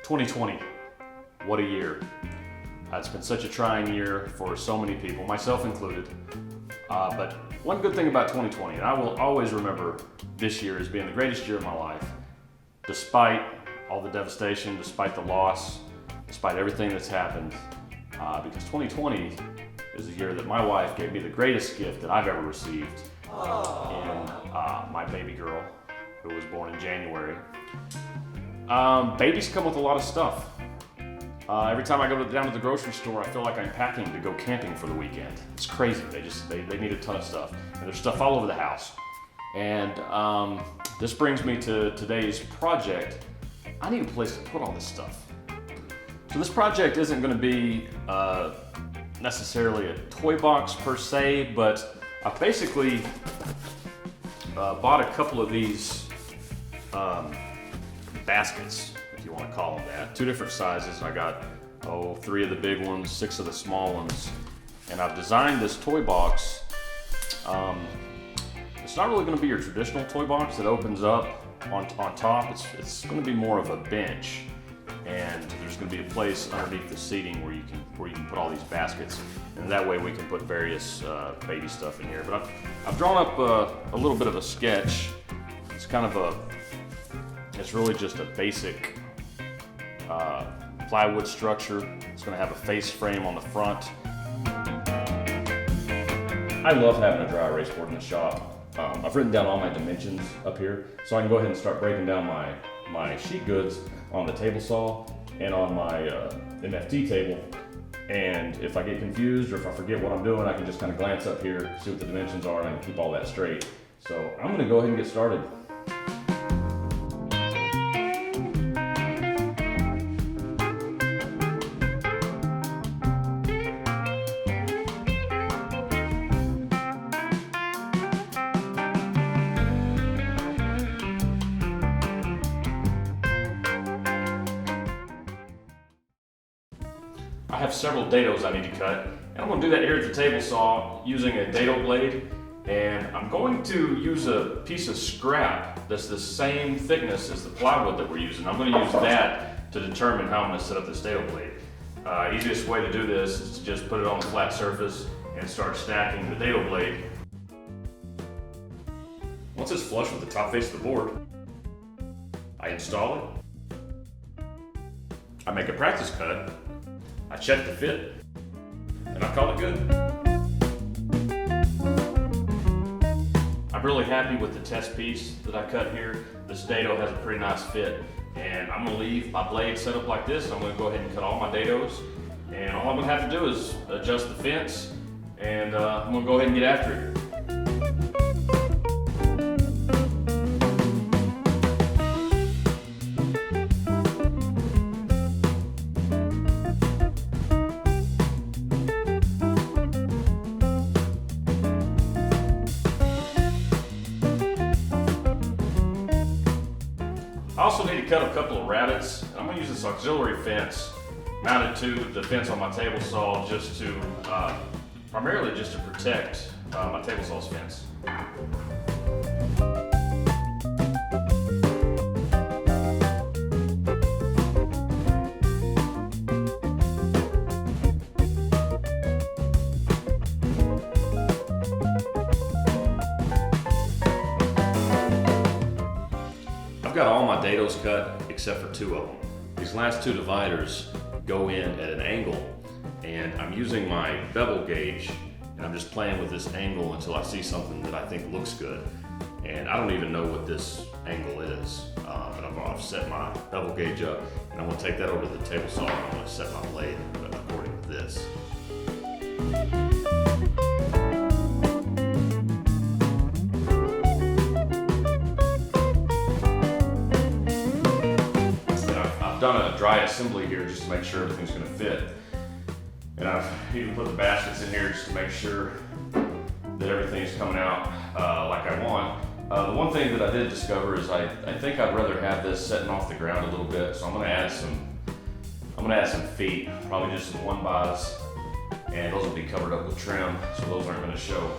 ...2020, what a year. It's been such a trying year for so many people, myself included. But one good thing about 2020, and I will always remember this year as being the greatest year of my life, despite all the devastation, despite the loss, despite everything that's happened, because 2020 is a year that my wife gave me the greatest gift that I've ever received in my baby girl, who was born in January. Babies come with a lot of stuff. Every time I go down to the grocery store, I feel like I'm packing to go camping for the weekend. It's crazy. They need a ton of stuff, and there's stuff all over the house. And this brings me to today's project. I need a place to put all this stuff. So this project isn't going to be necessarily a toy box per se, but I basically bought a couple of these baskets, if you want to call them that. 2 different sizes. I got 3 of the big ones, 6 of the small ones, and I've designed this toy box. It's not really going to be your traditional toy box that opens up on top. It's going to be more of a bench, and there's going to be a place underneath the seating where you can put all these baskets, and that way we can put various baby stuff in here. But I've drawn up a little bit of a sketch. It's really just a basic plywood structure. It's going to have a face frame on the front. I love having a dry erase board in the shop. I've written down all my dimensions up here, so I can go ahead and start breaking down my sheet goods on the table saw and on my MFT table. And if I get confused or if I forget what I'm doing, I can just kind of glance up here, see what the dimensions are, and I can keep all that straight. So I'm going to go ahead and get started. I have several dados I need to cut, and I'm going to do that here at the table saw using a dado blade, and I'm going to use a piece of scrap that's the same thickness as the plywood that we're using. I'm going to use that to determine how I'm going to set up this dado blade. Easiest way to do this is to just put it on a flat surface and start stacking the dado blade. Once it's flush with the top face of the board, I install it. I make a practice cut. I check the fit, and I call it good. I'm really happy with the test piece that I cut here. This dado has a pretty nice fit, and I'm gonna leave my blade set up like this. I'm gonna go ahead and cut all my dados, and all I'm gonna have to do is adjust the fence, and I'm gonna go ahead and get after it. I also need to cut a couple of rabbets. I'm going to use this auxiliary fence mounted to the fence on my table saw just to, primarily just to protect my table saw's fence. I've got all my dados cut except for 2 of them. These last 2 dividers go in at an angle, and I'm using my bevel gauge, and I'm just playing with this angle until I see something that I think looks good. And I don't even know what this angle is, but I'm I've set my bevel gauge up, and I'm gonna take that over to the table saw, and I'm gonna set my blade according to this. I've done a dry assembly here just to make sure everything's gonna fit. And I've even put the baskets in here just to make sure that everything's coming out like I want. The one thing that I did discover is I think I'd rather have this setting off the ground a little bit, so I'm gonna add some feet, probably just some 1-bys, and those will be covered up with trim, so those aren't gonna show.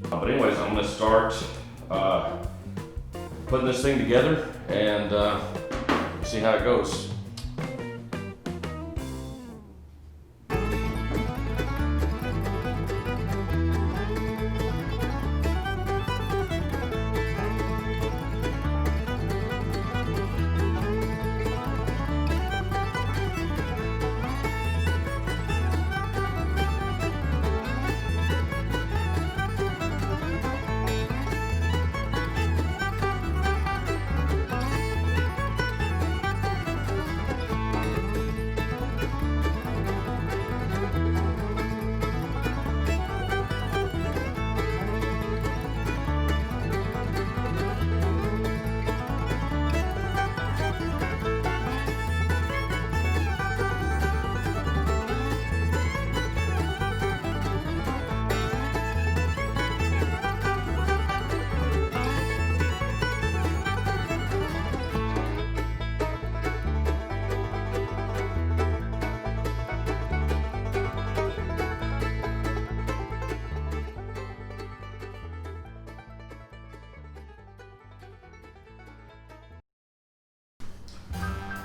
But anyways, I'm gonna start putting this thing together and see how it goes.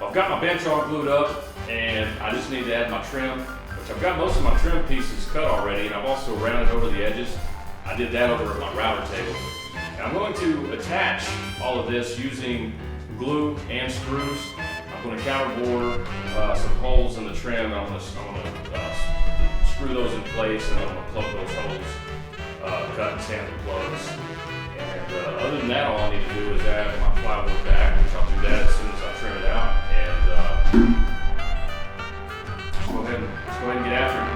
I've got my bench all glued up, and I just need to add my trim, which I've got most of my trim pieces cut already, and I've also rounded over the edges. I did that over at my router table. And I'm going to attach all of this using glue and screws. I'm going to counterbore some holes in the trim, and I'm going to screw those in place, and I'm going to plug those holes, cut and sand the plugs. And other than that, all I need to do is add my plywood back, which I'll do that as soon as I trim it out. And let's go ahead and get after it.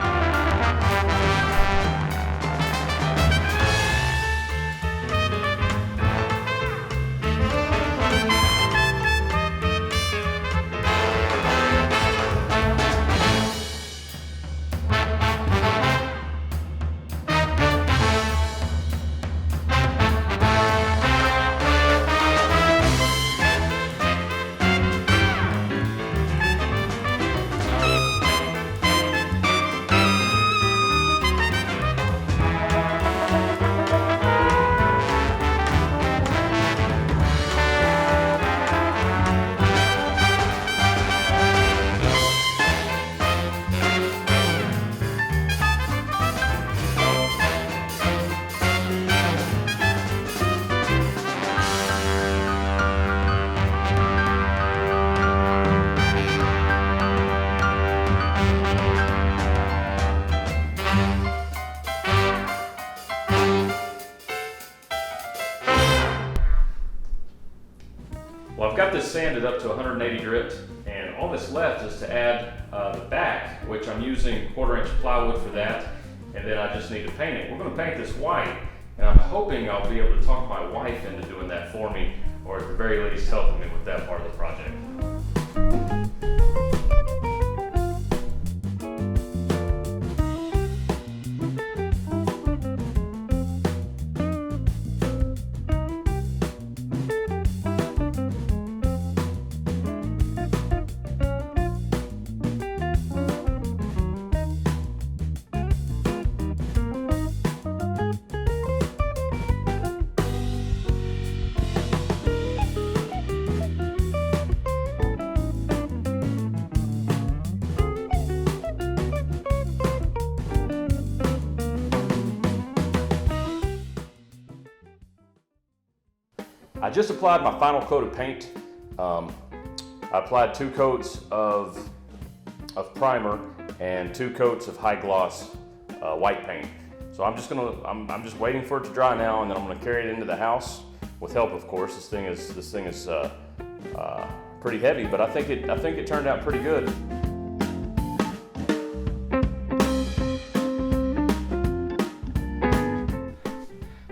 Well, I've got this sanded up to 180 grit, and all that's left is to add the back, which I'm using 1/4 inch plywood for that, and then I just need to paint it. We're going to paint this white, and I'm hoping I'll be able to talk my wife into doing that for me, or at the very least helping me with that part of the project. I just applied my final coat of paint. I applied 2 coats of primer and 2 coats of high gloss white paint. So I'm just waiting for it to dry now, and then I'm gonna carry it into the house with help, of course. This thing is pretty heavy, but I think it turned out pretty good.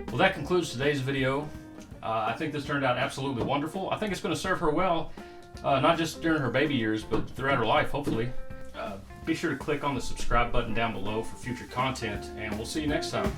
Well, that concludes today's video. I think this turned out absolutely wonderful. I think it's going to serve her well, not just during her baby years, but throughout her life, hopefully. Be sure to click on the subscribe button down below for future content, and we'll see you next time.